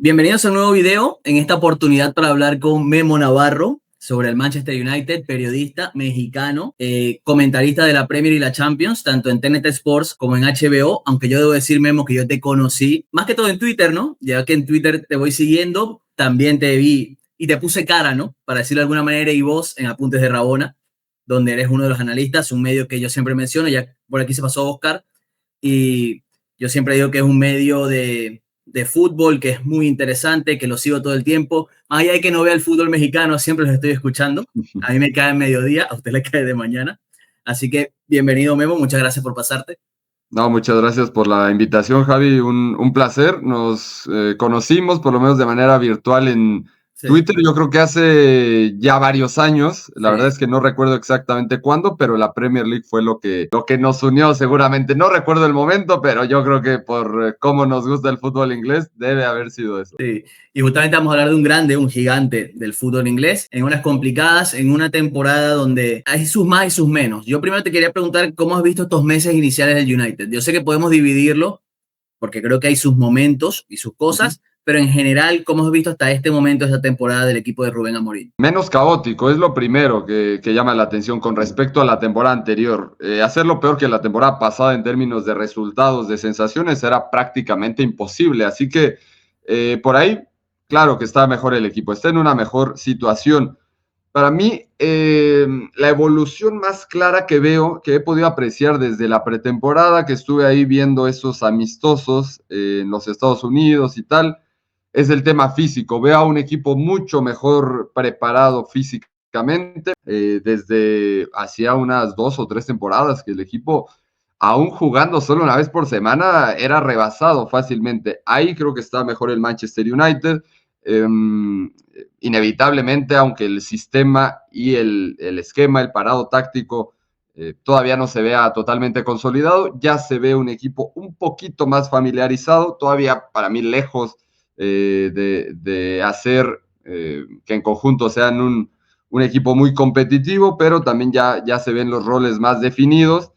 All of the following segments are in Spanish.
Bienvenidos a un nuevo video, en esta oportunidad para hablar con Memo Navarro sobre el Manchester United, periodista mexicano, comentarista de la Premier y la Champions, tanto en TNT Sports como en HBO, aunque yo debo decir, Memo, que yo te conocí, más que todo en Twitter, ¿no? Ya que en Twitter te voy siguiendo, también te vi y te puse cara, ¿no? Para decirlo de alguna manera, y voz en Apuntes de Rabona, donde eres uno de los analistas, un medio que yo siempre menciono, ya por aquí se pasó Oscar, y yo siempre digo que es un medio de fútbol que es muy interesante, que lo sigo todo el tiempo. Más allá de que no vea el fútbol mexicano, siempre los estoy escuchando. A mí me cae en mediodía, a usted le cae de mañana. Así que bienvenido, Memo, muchas gracias por pasarte. No, muchas gracias por la invitación, Javi. Un placer. Nos conocimos, por lo menos de manera virtual, en Sí, Twitter. Yo creo que hace ya varios años. La verdad sí. es que no recuerdo exactamente cuándo, pero la Premier League fue lo que nos unió seguramente. No recuerdo el momento, pero yo creo que por cómo nos gusta el fútbol inglés, debe haber sido eso. Sí, y justamente vamos a hablar de un grande, un gigante del fútbol inglés, en unas complicadas, en una temporada donde hay sus más y sus menos. Yo primero te quería preguntar cómo has visto estos meses iniciales del United. Yo sé que podemos dividirlo porque creo que hay sus momentos y sus Ujú. cosas, pero en general, ¿cómo has visto hasta este momento esta temporada del equipo de Rubén Amorim? Menos caótico, es lo primero que llama la atención con respecto a la temporada anterior. Hacerlo peor que la temporada pasada en términos de resultados, de sensaciones, era prácticamente imposible. Así que por ahí, claro que está mejor el equipo, está en una mejor situación. Para mí, la evolución más clara que veo, que he podido apreciar desde la pretemporada, que estuve ahí viendo esos amistosos en los Estados Unidos y tal, es el tema físico. Veo a un equipo mucho mejor preparado físicamente desde hacía unas 2 o 3 temporadas que el equipo, aún jugando solo una vez por semana, era rebasado fácilmente. Ahí creo que está mejor el Manchester United. Eh, Inevitablemente, aunque el sistema y el esquema, el parado táctico, todavía no se vea totalmente consolidado, ya se ve un equipo un poquito más familiarizado, todavía para mí lejos de hacer que en conjunto sean un equipo muy competitivo, pero también ya se ven los roles más definidos.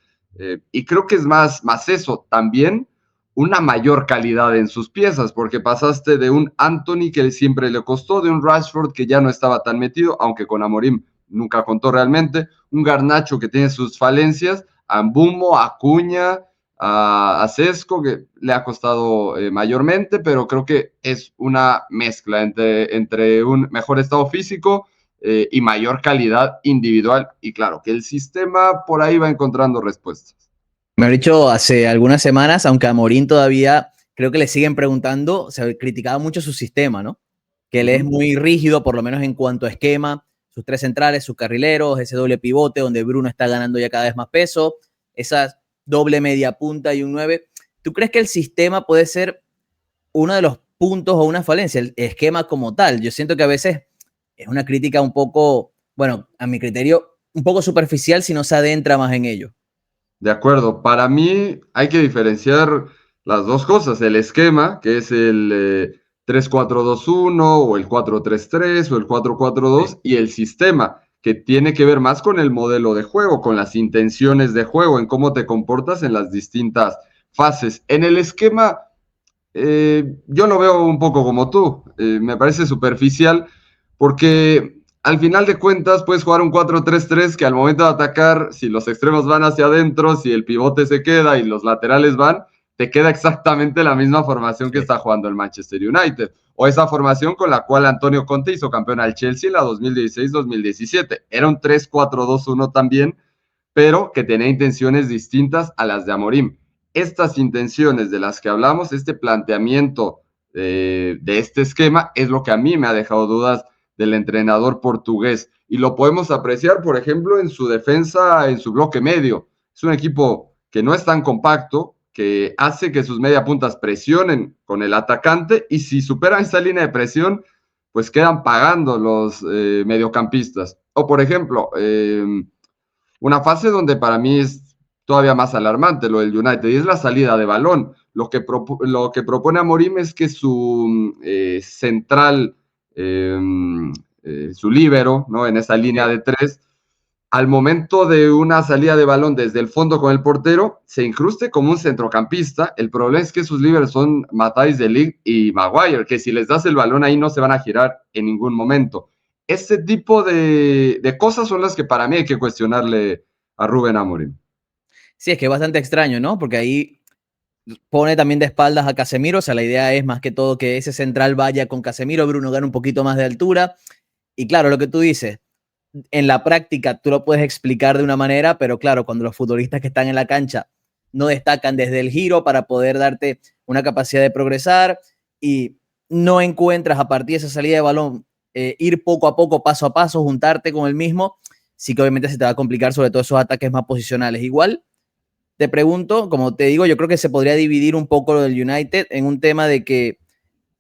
Y creo que es más eso, también una mayor calidad en sus piezas, porque pasaste de un Anthony que siempre le costó, de un Rashford que ya no estaba tan metido, aunque con Amorim nunca contó realmente, un Garnacho que tiene sus falencias, a Mbummo, a Acuña, a Sesco, que le ha costado mayormente, pero creo que es una mezcla entre un mejor estado físico y mayor calidad individual. Y claro, que el sistema por ahí va encontrando respuestas. Me han dicho hace algunas semanas, aunque a Morín todavía creo que le siguen preguntando, se criticaba mucho su sistema, ¿no? Que él es Uh-huh. muy rígido, por lo menos en cuanto a esquema, sus tres centrales, sus carrileros, ese doble pivote donde Bruno está ganando ya cada vez más peso, esa doble media punta y un 9. ¿Tú crees que el sistema puede ser uno de los puntos o una falencia, el esquema como tal? Yo siento que a veces es una crítica un poco, bueno, a mi criterio, un poco superficial si no se adentra más en ello. De acuerdo, para mí hay que diferenciar las dos cosas, el esquema, que es el 3-4-2-1 o el 4-3-3 o el 4-4-2, Sí. y el sistema, que tiene que ver más con el modelo de juego, con las intenciones de juego, en cómo te comportas en las distintas fases. En el esquema, yo lo veo un poco como tú, me parece superficial porque al final de cuentas puedes jugar un 4-3-3 que al momento de atacar, si los extremos van hacia adentro, si el pivote se queda y los laterales van, te queda exactamente la misma formación que Sí. está jugando el Manchester United. O esa formación con la cual Antonio Conte hizo campeón al Chelsea en la 2016-2017. Era un 3-4-2-1 también, pero que tenía intenciones distintas a las de Amorim. Estas intenciones de las que hablamos, este planteamiento de este esquema, es lo que a mí me ha dejado dudas del entrenador portugués. Y lo podemos apreciar, por ejemplo, en su defensa, en su bloque medio. Es un equipo que no es tan compacto, que hace que sus mediapuntas presionen con el atacante y si superan esa línea de presión, pues quedan pagando los mediocampistas. O, por ejemplo, una fase donde para mí es todavía más alarmante lo del United y es la salida de balón. Lo que propone Amorim es que su central, su líbero, ¿no? En esa línea Sí. de tres, al momento de una salida de balón desde el fondo con el portero, se incruste como un centrocampista. El problema es que sus líderes son Matthijs de Ligt y Maguire, que si les das el balón ahí no se van a girar en ningún momento. Ese tipo de cosas son las que para mí hay que cuestionarle a Rubén Amorim. Sí, es que es bastante extraño, ¿no? Porque ahí pone también de espaldas a Casemiro, o sea, la idea es más que todo que ese central vaya con Casemiro, Bruno gana un poquito más de altura, y claro, lo que tú dices, en la práctica tú lo puedes explicar de una manera, pero claro, cuando los futbolistas que están en la cancha no destacan desde el giro para poder darte una capacidad de progresar y no encuentras a partir de esa salida de balón ir poco a poco, paso a paso, juntarte con el mismo, sí que obviamente se te va a complicar sobre todo esos ataques más posicionales. Igual, te pregunto, como te digo, yo creo que se podría dividir un poco lo del United en un tema de que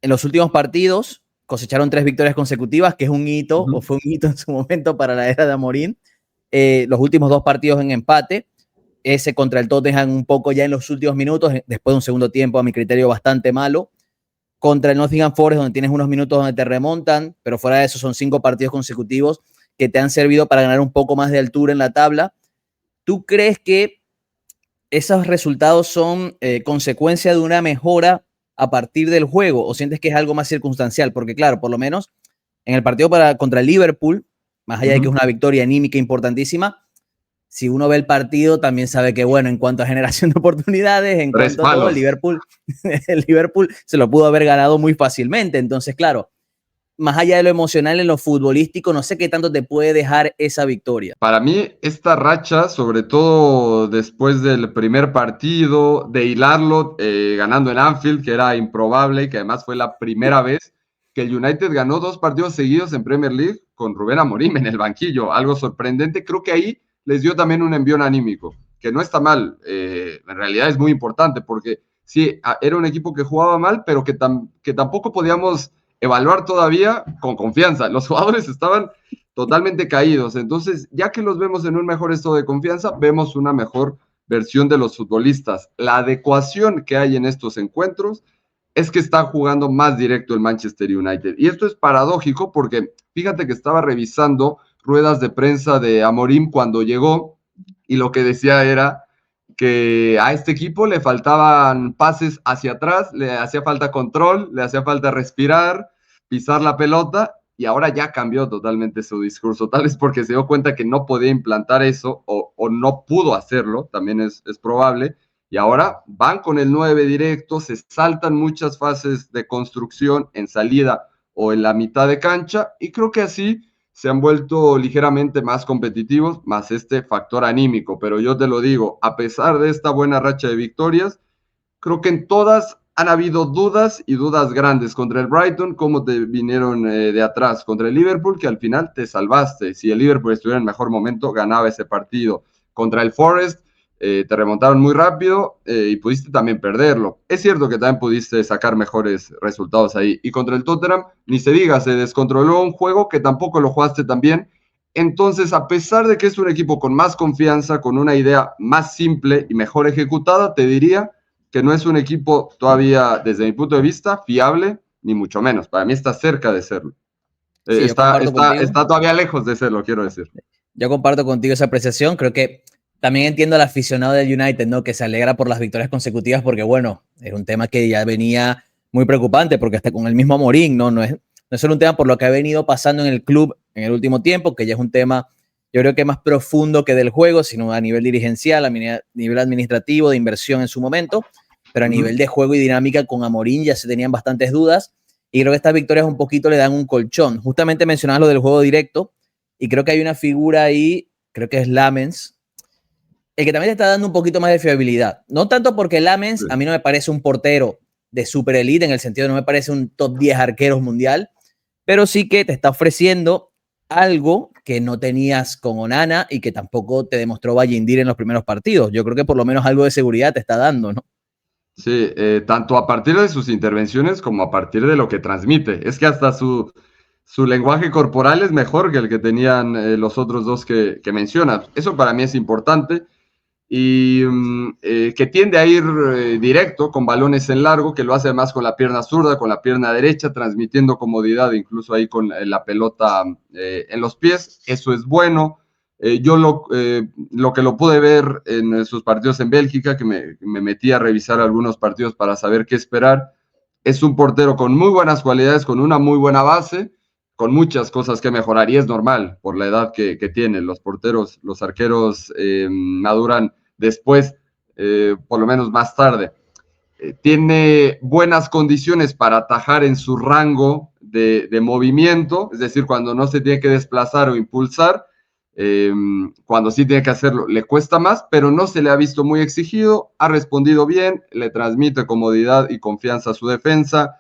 en los últimos partidos cosecharon 3 victorias consecutivas, que es un hito, o fue un hito en su momento para la era de Amorim. Los últimos 2 partidos en empate, ese contra el Tottenham un poco ya en los últimos minutos, después de un segundo tiempo a mi criterio bastante malo. Contra el Nottingham Forest, donde tienes unos minutos donde te remontan, pero fuera de eso son 5 partidos consecutivos que te han servido para ganar un poco más de altura en la tabla. ¿Tú crees que esos resultados son consecuencia de una mejora a partir del juego o sientes que es algo más circunstancial? Porque claro, por lo menos en el partido contra el Liverpool, más allá de que es una victoria anímica importantísima, si uno ve el partido también sabe que, bueno, en cuanto a generación de oportunidades, en cuanto a todo, el Liverpool se lo pudo haber ganado muy fácilmente. Entonces, claro, más allá de lo emocional, en lo futbolístico, no sé qué tanto te puede dejar esa victoria. Para mí, esta racha, sobre todo después del primer partido, de hilarlo ganando en Anfield, que era improbable y que además fue la primera vez que el United ganó 2 partidos seguidos en Premier League con Rubén Amorim en el banquillo, algo sorprendente. Creo que ahí les dio también un envión anímico, que no está mal, en realidad es muy importante, porque sí, era un equipo que jugaba mal, pero que tampoco podíamos evaluar todavía con confianza. Los jugadores estaban totalmente caídos. Entonces, ya que los vemos en un mejor estado de confianza, vemos una mejor versión de los futbolistas. La adecuación que hay en estos encuentros es que está jugando más directo el Manchester United. Y esto es paradójico porque fíjate que estaba revisando ruedas de prensa de Amorim cuando llegó y lo que decía era que a este equipo le faltaban pases hacia atrás, le hacía falta control, le hacía falta respirar, pisar la pelota, y ahora ya cambió totalmente su discurso, tal vez porque se dio cuenta que no podía implantar eso o no pudo hacerlo, también es probable, y ahora van con el 9 directo, se saltan muchas fases de construcción en salida o en la mitad de cancha, y creo que así se han vuelto ligeramente más competitivos, más este factor anímico. Pero yo te lo digo, a pesar de esta buena racha de victorias, creo que en todas han habido dudas y dudas grandes. Contra el Brighton, cómo te vinieron de atrás. Contra el Liverpool, que al final te salvaste. Si el Liverpool estuviera en mejor momento, ganaba ese partido. Contra el Forest, te remontaron muy rápido y pudiste también perderlo. Es cierto que también pudiste sacar mejores resultados ahí. Y contra el Tottenham, ni se diga, se descontroló un juego que tampoco lo jugaste tan bien. Entonces, a pesar de que es un equipo con más confianza, con una idea más simple y mejor ejecutada, te diría que no es un equipo todavía, desde mi punto de vista, fiable, ni mucho menos. Para mí está cerca de serlo. Sí, Está todavía lejos de serlo, quiero decir. Yo comparto contigo esa apreciación. Creo que también entiendo al aficionado del United, ¿no? Que se alegra por las victorias consecutivas porque, bueno, era un tema que ya venía muy preocupante porque hasta con el mismo Amorim, ¿no? No es solo un tema por lo que ha venido pasando en el club en el último tiempo, que ya es un tema, yo creo que más profundo que del juego, sino a nivel dirigencial, a nivel administrativo, de inversión en su momento, pero a nivel de juego y dinámica con Amorim ya se tenían bastantes dudas y creo que estas victorias un poquito le dan un colchón. Justamente mencionabas lo del juego directo y creo que hay una figura ahí, creo que es Lamens, el que también te está dando un poquito más de fiabilidad. No tanto porque Lamens a mí no me parece un portero de super elite, en el sentido de no me parece un top 10 arqueros mundial, pero sí que te está ofreciendo algo que no tenías con Onana y que tampoco te demostró Bayindir en los primeros partidos. Yo creo que por lo menos algo de seguridad te está dando, ¿no? Sí, tanto a partir de sus intervenciones como a partir de lo que transmite. Es que hasta su lenguaje corporal es mejor que el que tenían los otros dos que mencionas. Eso para mí es importante y que tiende a ir directo con balones en largo, que lo hace más con la pierna zurda, con la pierna derecha, transmitiendo comodidad incluso ahí con la pelota en los pies. Eso es bueno. Yo lo que lo pude ver en sus partidos en Bélgica, que me metí a revisar algunos partidos para saber qué esperar, es un portero con muy buenas cualidades, con una muy buena base, con muchas cosas que mejorar, y es normal por la edad que tienen. Los porteros, los arqueros maduran después, por lo menos más tarde. Tiene buenas condiciones para atajar en su rango de movimiento, es decir, cuando no se tiene que desplazar o impulsar, cuando sí tiene que hacerlo, le cuesta más, pero no se le ha visto muy exigido, ha respondido bien, le transmite comodidad y confianza a su defensa,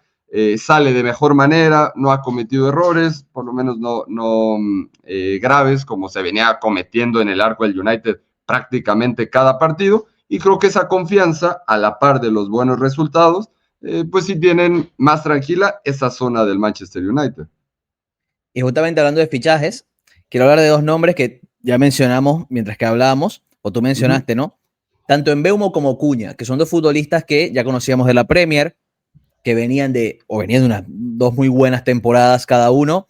sale de mejor manera, no ha cometido errores, por lo menos no graves, como se venía cometiendo en el arco del United prácticamente cada partido, y creo que esa confianza, a la par de los buenos resultados, pues sí tienen más tranquila esa zona del Manchester United. Y justamente hablando de fichajes, quiero hablar de dos nombres que ya mencionamos mientras que hablábamos, o tú mencionaste, ¿no? Tanto Mbeumo como Cunha, que son dos futbolistas que ya conocíamos de la Premier, que venían de unas dos muy buenas temporadas cada uno,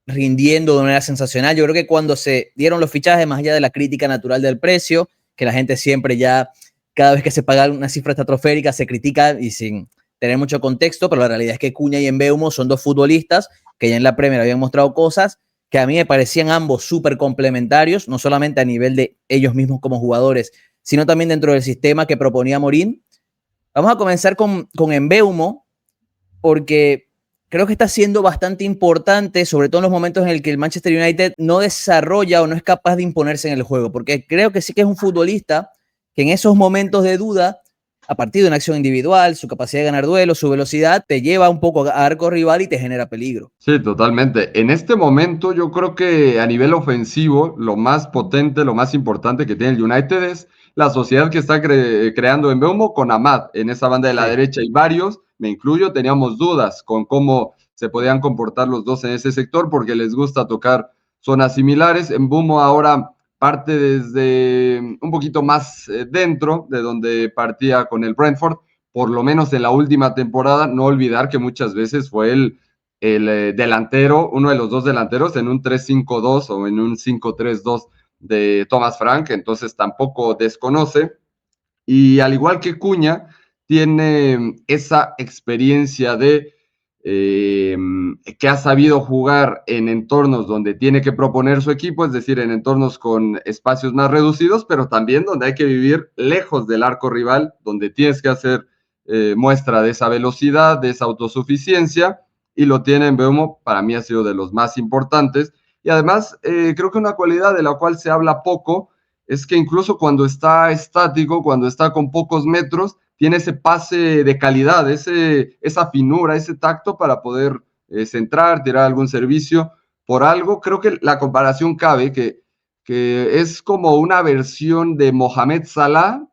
rindiendo de manera sensacional. Yo creo que cuando se dieron los fichajes, más allá de la crítica natural del precio, que la gente siempre ya, cada vez que se paga una cifra estratosférica, se critica y sin tener mucho contexto, pero la realidad es que Cunha y Mbeumo son dos futbolistas que ya en la Premier habían mostrado cosas que a mí me parecían ambos súper complementarios, no solamente a nivel de ellos mismos como jugadores, sino también dentro del sistema que proponía Morín. Vamos a comenzar con Mbeumo, porque creo que está siendo bastante importante, sobre todo en los momentos en el que el Manchester United no desarrolla o no es capaz de imponerse en el juego, porque creo que sí que es un futbolista que en esos momentos de duda, a partir de una acción individual, su capacidad de ganar duelos, su velocidad, te lleva un poco a arco rival y te genera peligro. Sí, totalmente. En este momento yo creo que a nivel ofensivo lo más potente, lo más importante que tiene el United es la sociedad que está creando en Mbeumo con Amad en esa banda de la derecha, y varios, me incluyo, teníamos dudas con cómo se podían comportar los dos en ese sector porque les gusta tocar zonas similares. Mbeumo ahora parte desde un poquito más dentro de donde partía con el Brentford, por lo menos en la última temporada. No olvidar que muchas veces fue el delantero, uno de los dos delanteros en un 3-5-2 o en un 5-3-2 de Thomas Frank, entonces tampoco desconoce. Y al igual que Cunha, tiene esa experiencia de que ha sabido jugar en entornos donde tiene que proponer su equipo, es decir, en entornos con espacios más reducidos, pero también donde hay que vivir lejos del arco rival, donde tienes que hacer muestra de esa velocidad, de esa autosuficiencia, y lo tiene en Mbeumo. Para mí ha sido de los más importantes, y además creo que una cualidad de la cual se habla poco es que incluso cuando está estático, cuando está con pocos metros, tiene ese pase de calidad, esa finura, ese tacto para poder centrar, tirar algún servicio. Por algo, creo que la comparación cabe, que es como una versión de Mohamed Salah,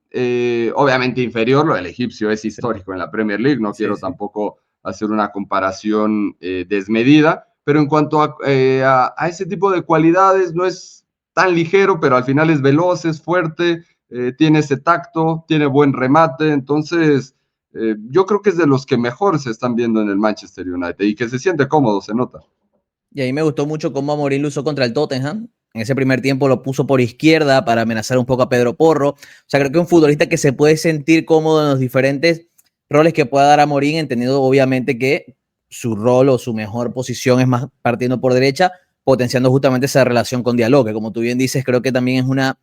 obviamente inferior, lo del egipcio es histórico en la Premier League, no quiero tampoco hacer una comparación desmedida, pero en cuanto a ese tipo de cualidades, no es tan ligero, pero al final es veloz, es fuerte, tiene ese tacto, tiene buen remate, entonces yo creo que es de los que mejor se están viendo en el Manchester United y que se siente cómodo, se nota. Y a mí me gustó mucho cómo Amorim lo usó contra el Tottenham. En ese primer tiempo lo puso por izquierda para amenazar un poco a Pedro Porro. O sea, creo que es un futbolista que se puede sentir cómodo en los diferentes roles que pueda dar Amorim, entendiendo obviamente que su rol o su mejor posición es más partiendo por derecha, potenciando justamente esa relación con Diallo, que como tú bien dices, creo que también es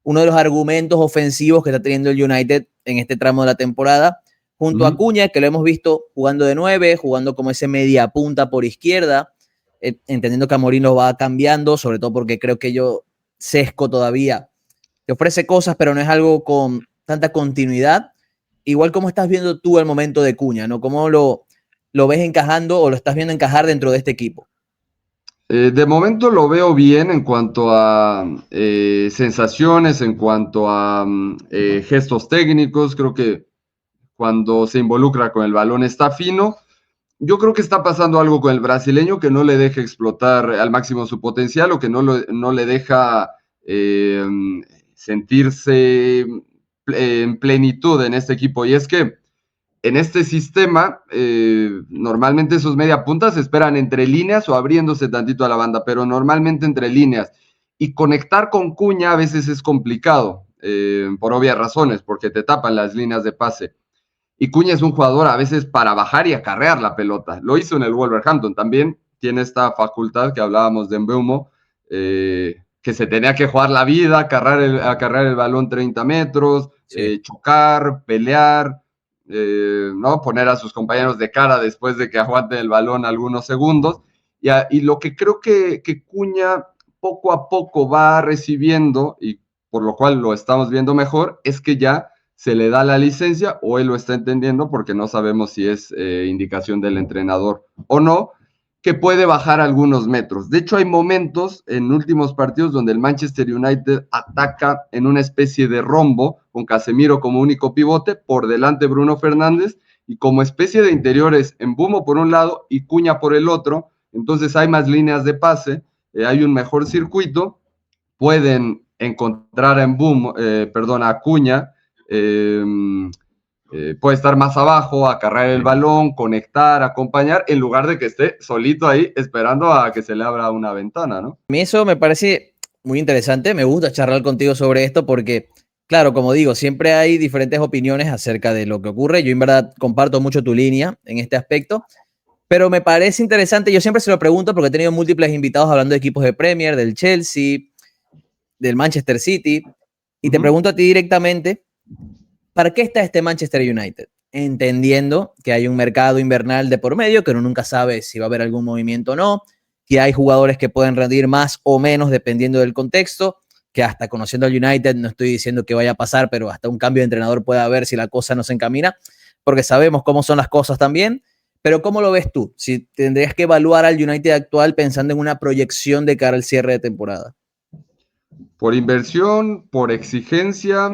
uno de los argumentos ofensivos que está teniendo el United en este tramo de la temporada, junto a Acuña, que lo hemos visto jugando de 9, jugando como ese media punta por izquierda, entendiendo que Amorim lo va cambiando, sobre todo porque creo que Sesco todavía te ofrece cosas, pero no es algo con tanta continuidad. Igual como estás viendo tú el momento de Cuña, ¿no? ¿Cómo lo ves encajando o lo estás viendo encajar dentro de este equipo? De momento lo veo bien en cuanto a sensaciones, en cuanto a gestos técnicos. Creo que cuando se involucra con el balón está fino. Yo creo que está pasando algo con el brasileño que no le deja explotar al máximo su potencial, o que no le deja sentirse en plenitud en este equipo. Y es que en este sistema, normalmente esos media puntas se esperan entre líneas o abriéndose tantito a la banda, pero normalmente entre líneas. y conectar con Cunha a veces es complicado, por obvias razones, porque te tapan las líneas de pase. Y Cunha es un jugador a veces para bajar y acarrear la pelota. Lo hizo en el Wolverhampton también. Tiene esta facultad que hablábamos de Mbeumo, que se tenía que jugar la vida, acarrear el balón 30 metros, sí. Chocar, pelear, ¿no? Poner a sus compañeros de cara después de que aguanten el balón algunos segundos. Y lo que creo que Cunha poco a poco va recibiendo, y por lo cual lo estamos viendo mejor, es que ya se le da la licencia o él lo está entendiendo porque no sabemos si es indicación del entrenador o no, que puede bajar algunos metros. De hecho, hay momentos en últimos partidos donde el Manchester United ataca en una especie de rombo con Casemiro como único pivote, por delante Bruno Fernández y como especie de interiores Mbeumo por un lado y Cunha por el otro. Entonces hay más líneas de pase, hay un mejor circuito, pueden encontrar a Mbeumo, a Cunha, puede estar más abajo, acarrear el balón, conectar, acompañar, en lugar de que esté solito ahí esperando a que se le abra una ventana, ¿no? A mí eso me parece muy interesante, me gusta charlar contigo sobre esto porque, claro, como digo, siempre hay diferentes opiniones acerca de lo que ocurre. Yo en verdad comparto mucho tu línea en este aspecto, pero me parece interesante, yo siempre se lo pregunto porque he tenido múltiples invitados hablando de equipos de Premier, del Chelsea, del Manchester City, y te pregunto a ti directamente, ¿para qué está este Manchester United? Entendiendo que hay un mercado invernal de por medio, que uno nunca sabe si va a haber algún movimiento o no, que hay jugadores que pueden rendir más o menos dependiendo del contexto, que hasta conociendo al United, no estoy diciendo que vaya a pasar, pero hasta un cambio de entrenador puede haber si la cosa no se encamina, porque sabemos cómo son las cosas también. Pero ¿cómo lo ves tú? Si tendrías que evaluar al United actual pensando en una proyección de cara al cierre de temporada. Por inversión, por exigencia,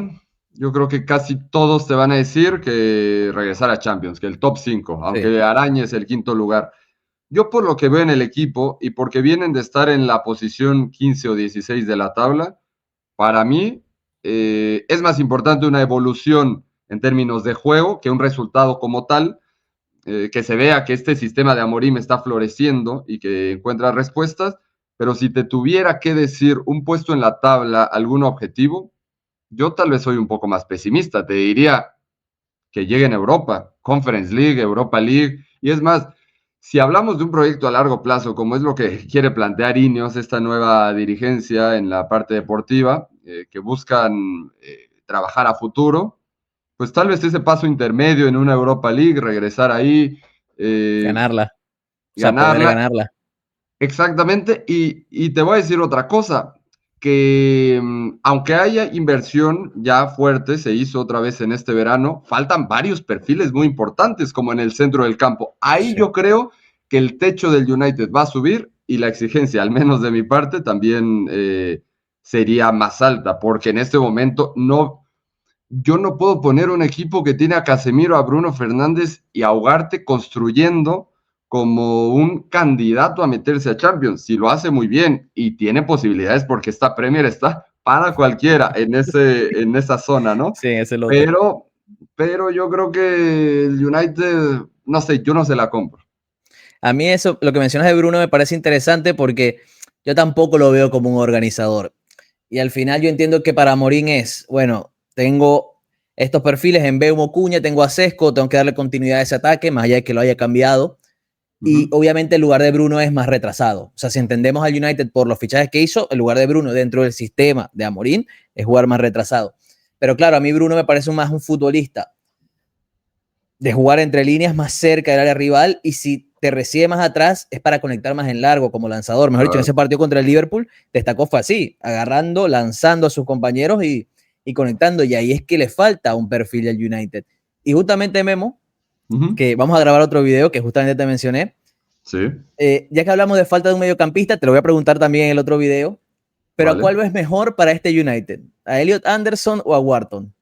yo creo que casi todos te van a decir que regresar a Champions, que el top 5, aunque sí, arañes el quinto lugar. Yo por lo que veo en el equipo y porque vienen de estar en la posición 15 o 16 de la tabla, para mí es más importante una evolución en términos de juego que un resultado como tal, que se vea que este sistema de Amorim está floreciendo y que encuentra respuestas, pero si te tuviera que decir un puesto en la tabla, algún objetivo, yo tal vez soy un poco más pesimista, te diría que llegue en Europa, Conference League, Europa League, y es más, si hablamos de un proyecto a largo plazo, como es lo que quiere plantear Ineos, esta nueva dirigencia en la parte deportiva, que buscan trabajar a futuro, pues tal vez ese paso intermedio en una Europa League, regresar ahí. Ganarla. O sea, poder ganarla. Exactamente, y te voy a decir otra cosa, que aunque haya inversión ya fuerte, se hizo otra vez en este verano, faltan varios perfiles muy importantes como en el centro del campo. Ahí sí, yo creo que el techo del United va a subir y la exigencia, al menos de mi parte, también sería más alta, porque en este momento yo no puedo poner un equipo que tiene a Casemiro, a Bruno Fernández y a Ugarte construyendo como un candidato a meterse a Champions. Si lo hace muy bien y tiene posibilidades porque esta Premier está para cualquiera en esa zona, ¿no? Sí, ese lo pero yo creo que el United, no sé, yo no se la compro. A mí eso, lo que mencionas de Bruno me parece interesante porque yo tampoco lo veo como un organizador. Y al final yo entiendo que para Amorim es, bueno, tengo estos perfiles en Mbeumo, Cunha, tengo a Sesco, tengo que darle continuidad a ese ataque, más allá de que lo haya cambiado. Y obviamente el lugar de Bruno es más retrasado. O sea, si entendemos al United por los fichajes que hizo, el lugar de Bruno dentro del sistema de Amorim es jugar más retrasado. Pero claro, a mí Bruno me parece más un futbolista de jugar entre líneas más cerca del área rival, y si te recibe más atrás es para conectar más en largo como lanzador. Mejor dicho, en ese partido contra el Liverpool destacó fue así, agarrando, lanzando a sus compañeros y conectando, y ahí es que le falta un perfil del United. Y justamente Memo, que vamos a grabar otro video que justamente te mencioné. Sí. Ya que hablamos de falta de un mediocampista, te lo voy a preguntar también en el otro video, pero vale. ¿A cuál ves mejor para este United? ¿A Elliot Anderson o a Wharton?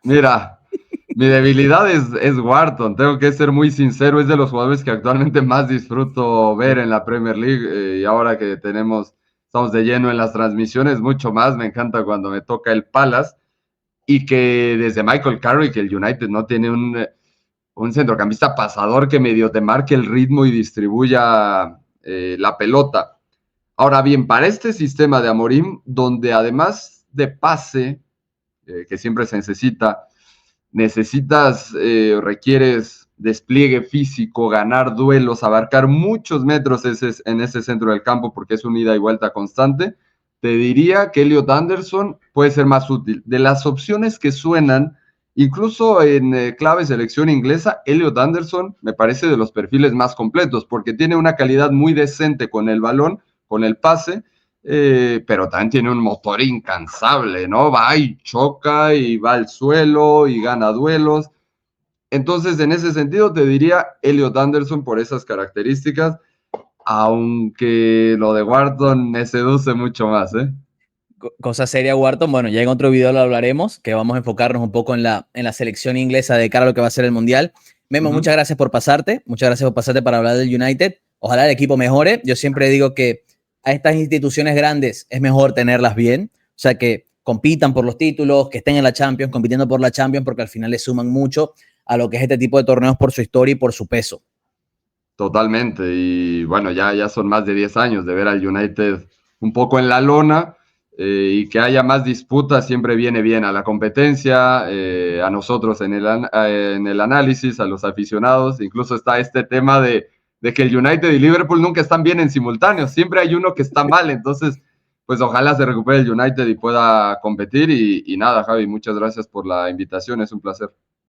Mira, mi debilidad es Wharton, tengo que ser muy sincero, es de los jugadores que actualmente más disfruto ver en la Premier League, y ahora que estamos de lleno en las transmisiones, mucho más, me encanta cuando me toca el Palace. Y que desde Michael Carrick el United no tiene un centrocampista pasador que medio te marque el ritmo y distribuya la pelota. Ahora bien, para este sistema de Amorim, donde además de pase, que siempre se necesitas, requieres despliegue físico, ganar duelos, abarcar muchos metros en ese centro del campo porque es una ida y vuelta constante, te diría que Elliot Anderson puede ser más útil. De las opciones que suenan, incluso en clave selección inglesa, Elliot Anderson me parece de los perfiles más completos porque tiene una calidad muy decente con el balón, con el pase, pero también tiene un motor incansable, ¿no? Va y choca y va al suelo y gana duelos. Entonces, en ese sentido, te diría Elliot Anderson por esas características, aunque lo de Wharton me seduce mucho más, ¿eh? Cosa seria, Wharton. Bueno, ya en otro video lo hablaremos, que vamos a enfocarnos un poco en la selección inglesa de cara a lo que va a ser el Mundial. Memo, muchas gracias por pasarte. Muchas gracias por pasarte para hablar del United. Ojalá el equipo mejore. Yo siempre digo que a estas instituciones grandes es mejor tenerlas bien. O sea, que compitan por los títulos, que estén en la Champions, compitiendo por la Champions, porque al final le suman mucho a lo que es este tipo de torneos por su historia y por su peso. Totalmente. Y bueno, ya son más de 10 años de ver al United un poco en la lona. Y que haya más disputas siempre viene bien a la competencia, a nosotros en el análisis, a los aficionados. Incluso está este tema de que el United y Liverpool nunca están bien en simultáneo, siempre hay uno que está mal, entonces pues ojalá se recupere el United y pueda competir. Y nada, Javi, muchas gracias por la invitación, es un placer.